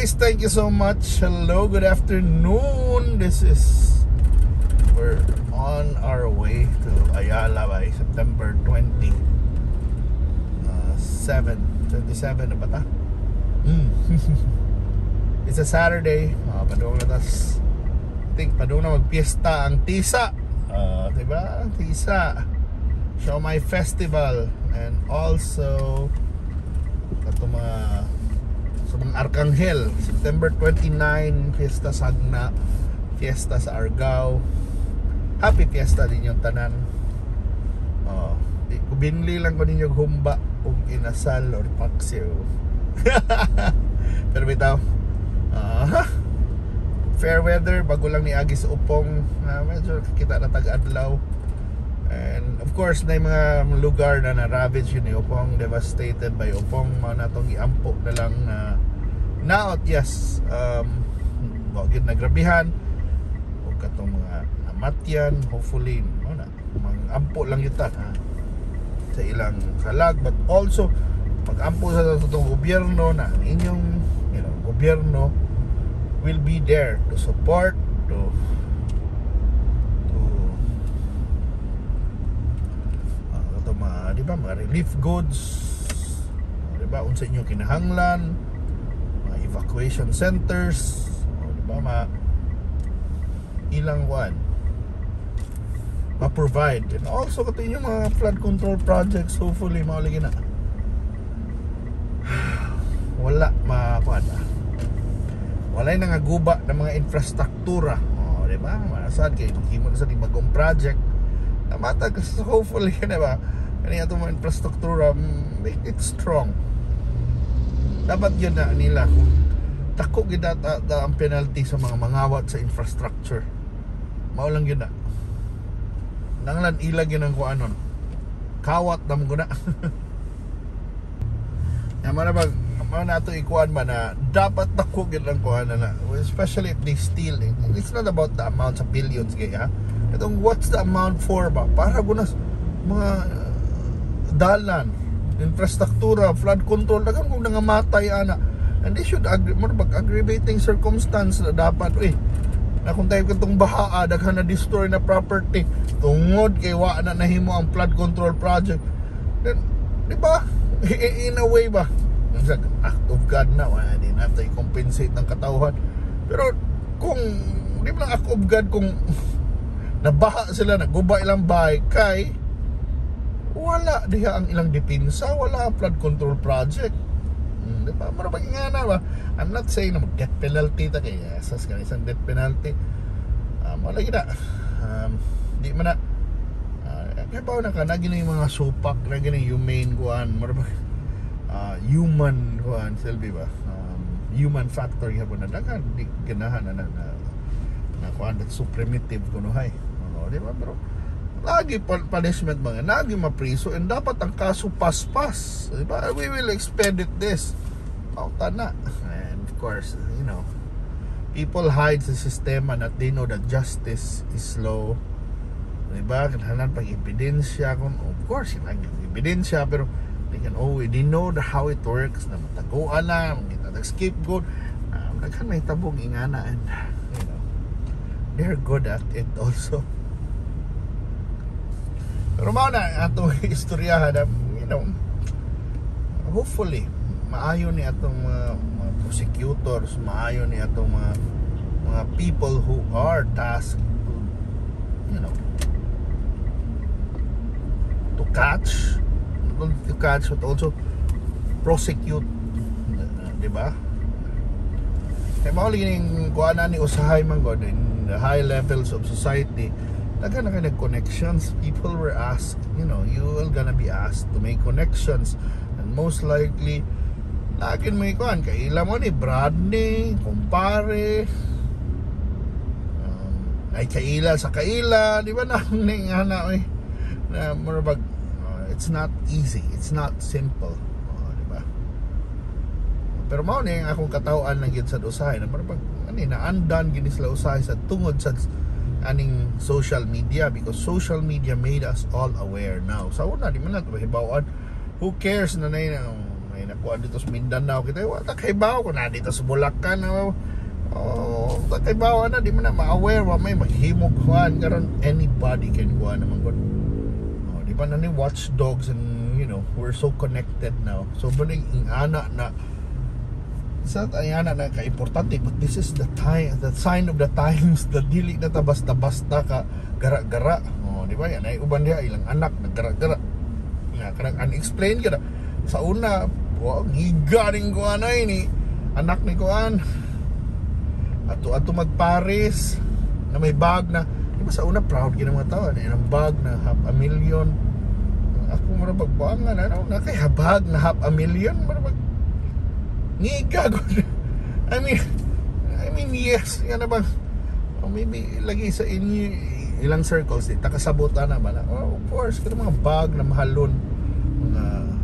guys, thank you so much. Hello, good afternoon. We're on our way to Ayala by September 27 na ba ta? It's a Saturday. Padung na tas padung na magpiesta ang TISA. Diba? TISA Show My Festival. And also ito mga Arcangel, September 29, Fiesta Sagna, Fiesta sa Argao. Happy Fiesta din yung tanan. Binli lang ko ninyo humba o inasal or paksiw. Pero bitaw, fair weather, bago lang ni Agi sa Upong, medyo kita na tag-adlaw. And of course, na yung mga lugar na na-ravage yun ni Upong, devastated by Upong, mga natong iampo na lang na naot, yes, wag yun nagrabihan o katong mga namatyan, hopefully mga ampo lang yun sa ilang kalag, but also mag-ampo sa itong gobyerno na inyong gobyerno will be there to support, to diba, mga relief goods, diba, unsa inyong kinahanglan, mga evacuation centers, diba, ilang ma-provide, and also kato yung mga flood control projects, hopefully mauligi na wala wala yung nangaguba ng mga infrastruktura, diba, masad kayo himo na sa bagong project na matag, hopefully, diba, kanya itong mga infrastruktura, make it strong. Dapat yun na nila kung tako gidata ang penalty sa mga mangawat sa infrastructure. Maulang yun na nanglan ilag yun ang kuanon kawat na mo na. Yaman na ba na ito ikuan ba na dapat tako gid ang kuan na, especially if they steal it. It's not about the amount sa billions kaya itong what's the amount for ba, para gunas mga dalan, infrastruktura, flood control, dagan kung nangamatay ana, and they should aggravating circumstance na dapat na kung tayo katong bahaa daghan na destroy na property tungod kay wa na nahimo ang flood control project, then di ba in a way ba act of God na wala din natin i-compensate ng katawhan. Pero kung di ba lang act of God kung nabaha sila, naguba ilang bahay kay wala diha ang ilang depensa, wala ang flood control project. Diba? Marabang nga na ba? I'm not saying na mag-death penalty ta kay yesas ka isang death penalty. Wala gina. Di man na kaya ba na ka naging yung mga supak, naging yung humane kuan, marabang human kuan, selbi ba? Human factor yapon na dagan di ganahan na kuan that so primitive kuno hay. Di ba? Pero lagi punishment mga lagi mapriso, and dapat ang kaso paspas, diba? We will expedite this pauta na. And of course, people hide sa sistema that they know that justice is slow, diba? Kailangan pag ebidensya kung of course yung ebidensya, pero they know how it works, na mataguan na kita scapegoat, naghan may tabong ingana, and they're good at it also. Pero mao na atong istoryahan na, hopefully maayo ni atong mga prosecutors, maayo ni atong mga people who are tasked to catch but also prosecute, diba? Kaya mao ning kuana ni usahay man god in the high levels of society. Nagana ka connections, people were asked, you will gonna be asked to make connections, and most likely lagin may kuan kaila mo ni Bradley, kumpare, ay kaila sa kaila, di ba na ngana na marabag, it's not easy, it's not simple, di ba? Pero mao ni akong katawhan lang gyud sa usahay na marabag naandan gini sila usahay sa tungod sa aning social media, because social media made us all aware now. Sa una di man nato hibaw-an, who cares na May nakuha dito sa Mindanao kita wala kay bawo ko na dito sa Bulacan kay bawo na di man na ma-aware wa may maghimog kuan karon anybody can kuan naman gud. Di ba na ni watchdogs and we're so connected now. So baning ana na sa ayana na ka-importante, but this is the time, the sign of the times, the dili na ta basta-basta ka gara-gara. Di ba yan ay uban diha ilang anak naggara-gara nga kanang unexplained kada sa una higa ning kuan ay ni anak ni kuan ato magparis na may bag na di ba sa una proud gid mga tao ang bag na $500,000 ako mura pagbuangan na kay habag na $500,000 mura pag ngiga gud. I mean yes yan na bang maybe lagi sa inyo ilang circles di takasabutan na ba na of course kada mga bag na mahalon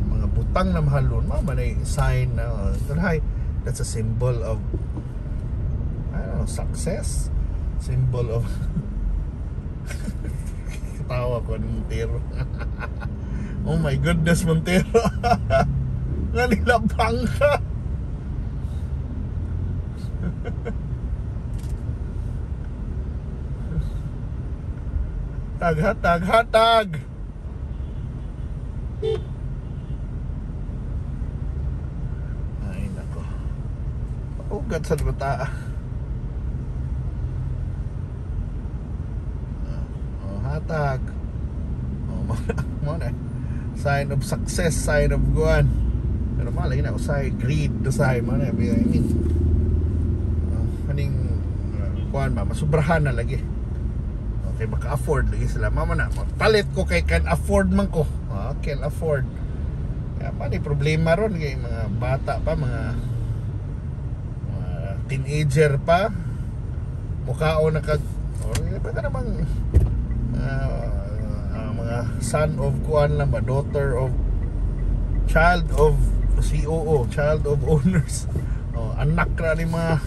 mga butang na mahalon manay sign na that's a symbol of I don't know success, symbol of katawa ko ng Montero. Oh my goodness Montero. Nga nilabang ka. Hatag. Ay nako. Ugat sa bata. Hatag. Mo na. Sign of success, sign of guan. Pero malay na usay greed to say man I mean. Kaning kuan ba masubrahan na lagi. Okay, maka-afford lagi sila. Mama na, palit ko kay can afford man ko. Can afford. Kaya pa ni problema ron kay mga bata pa, mga teenager pa. Mukhaon na kag pa ka namang mga son of kuan lang ba, daughter of child of COO, child of owners. Anak ra ni mga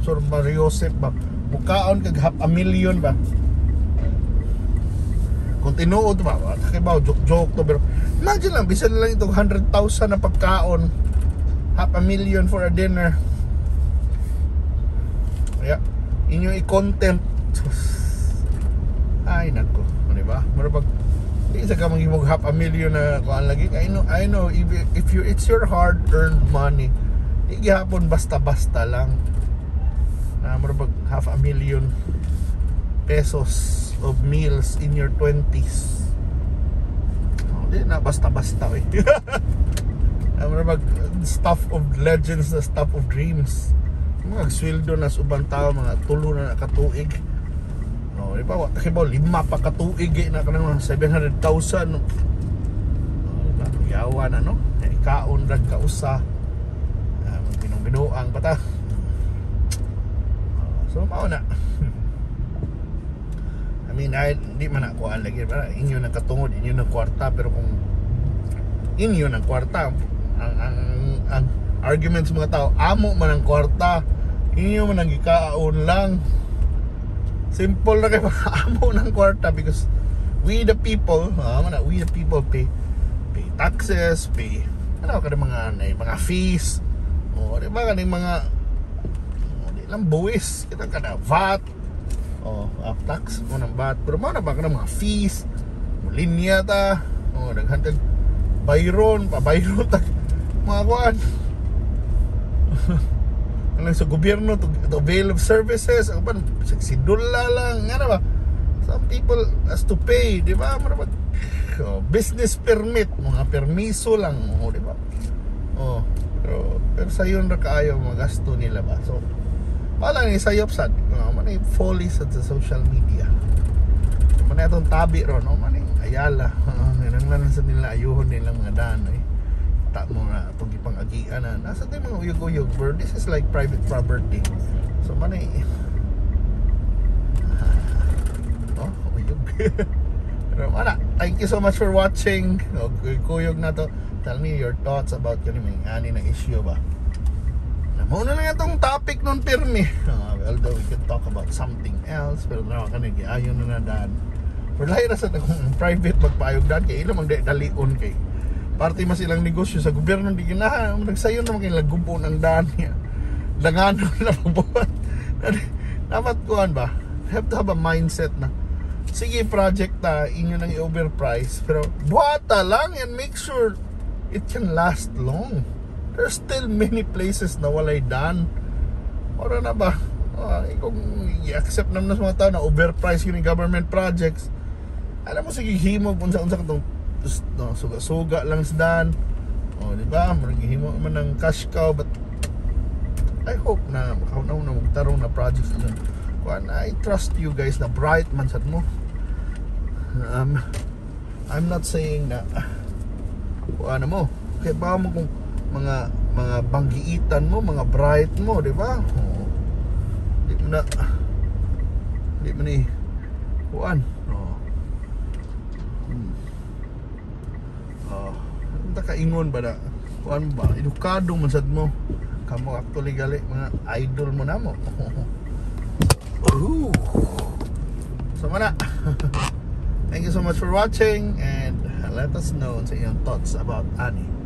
Sir Mario Joseph ba mukhaon kag $500,000 ba kung tinuod ba kay ba joke to pero imagine lang bisan lang itong 100,000 na pagkaon $500,000 for a dinner kaya inyo i-content ay nako di ba mura pag di sa ka manghimog $500,000 na kuan lagi I know if you it's your hard earned money di gihapon basta-basta lang mura pag $500,000 pesos of meals in your 20s di na basta-basta mura pag stuff of legends na stuff of dreams mga sweldo na sa ubang tao mga tulo na nakatuig di ba wata kay ba 5 pa katuig na kanang 700,000 diba yawa na no ikaon rag kausa binuang bata. So mao na. I mean, di man ako lagi para inyo nang katungod, inyo nang kwarta, pero kung inyo nang kwarta, ang arguments mga tao, amo man ang kwarta, inyo man ang gikaon lang. Simple na kay amo ng kwarta because we the people, we the people pay taxes, pay kada mga fees. Di ba kaning mga di lang buwis kita kada VAT tax mo ng VAT pero mga ba kada mga fees linya ta daghan kag bayron tag mga kuan kanang sa gobyerno to avail of services ang pan $60 lang nga ba some people has to pay di ba business permit mga permiso lang di ba pero sa yun ra kaayo mga gasto nila ba so pala ni sayop sad manay folly sad sa social media manay atong tabi ron manay ayala nanglan sa nila ayuhon nilang mga daan ta mo na itong ipang-agian na nasa tayo mga uyog-uyog bro this is like private property so manay uyog pero wala thank you so much for watching kuyog na to. Tell me your thoughts about yung ani na issue ba. Muna lang itong topic nun pirmi. Although we can talk about something else, pero naman kanig ayon na daan. Pero lahi na sa kung private magpayog daan kay ilang magdalion kay parte mas ilang negosyo sa gobyerno di ginahan nagsayon naman kay lagubo ng daan niya dangano na mabuhat dapat kuan ba have to have a mindset na sige project ta inyo nang i-overprice pero buhata lang and make sure it can last long. There's still many places na walay daan ora na ba kung i-accept naman sa mga tao na overprice yung government projects alam mo sige himo unsa-unsa katong no, suga lang sa daan di ba marigihimo man ng cash cow but I hope na makaunaw na magtarong na projects na kuan I trust you guys na bright man sad mo I'm not saying na kuan mo kay ba mo kung mga banggiitan mo mga bright mo di ba di mo ni kuan ta kaingon ba na kuan ba edukado man sad mo kamo actually gali mga idol mo namo so mana thank you so much for watching and let us know sa iyong thoughts about Ani.